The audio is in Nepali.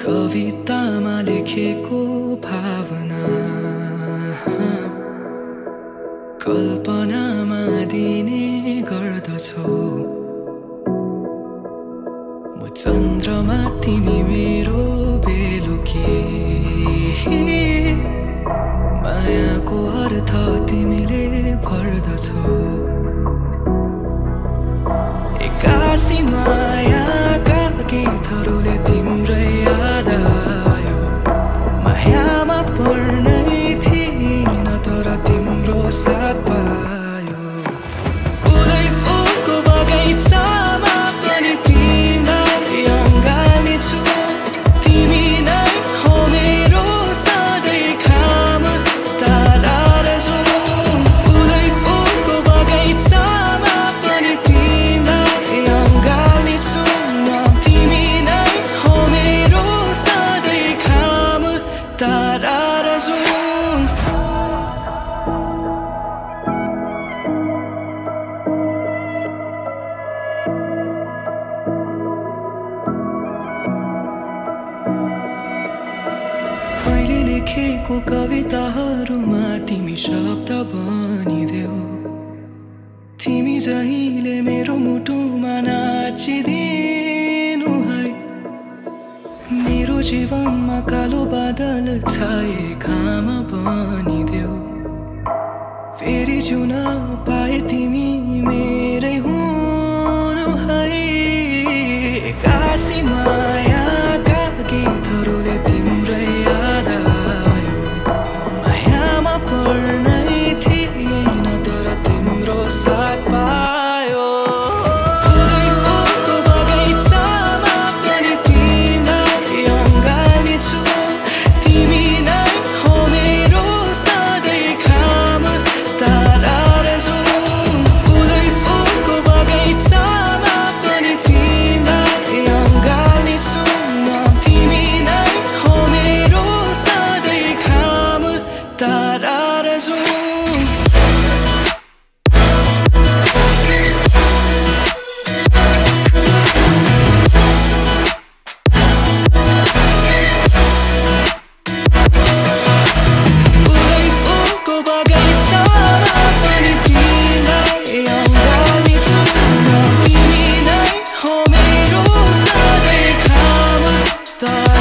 कवितामा लेखेको भावना कल्पनामा दिने गर्दछौ। म चन्द्रमा तिमी मेरो बेलुकी, मायाको अर्थ तिमीले भर्दछौ। एक्कासी मायाका गीतहरूले तिम्रै याद आयो। मायामा पर्नै थिइन तर तिम्रो साथ पायो। फुलै फुलको बगैँचामा पनि तिमीलाई अँगालिछु। तिमी नै हो मेरो सधैँ खाम तारा र जुन। फुलै फुलको बगैँचामा पनि तिमीलाई अँगालिछु म। तिमी नै हो मेरो सधैँ खाम तारा र जुन। मैले लेखेको कविताहरूमा तिमी शब्द बनिदेऊ। तिमी जहिले मेरो मुटुमा नाचिदिनु है। मेरो जीवनमा कालो बादल छाए घाम बनिदेऊ। फेरि जिउन पाए तिमी मेरै हुनु है। एक्कासी मायाका गीतहरूले तिम्रै याद आयो। मायामा पर्नै थिइन तर तिम्रो साथ पायो। फुलै फुलको बगैँचामा पनि तिमीलाई अँगालिछु। तिमी नै हो मेरो सधैँ खाम तारा र जुन। फुलै फुलको बगैँचामा पनि तिमीलाई अँगालिछु म। तिमी नै हो मेरो सधैँ खाम तारा र जुन। फुलै फुलको बगैँचामा पनि तिमीलाई अँगालिछु म। तिमी नै हो मेरो सधैँ खाम तारा।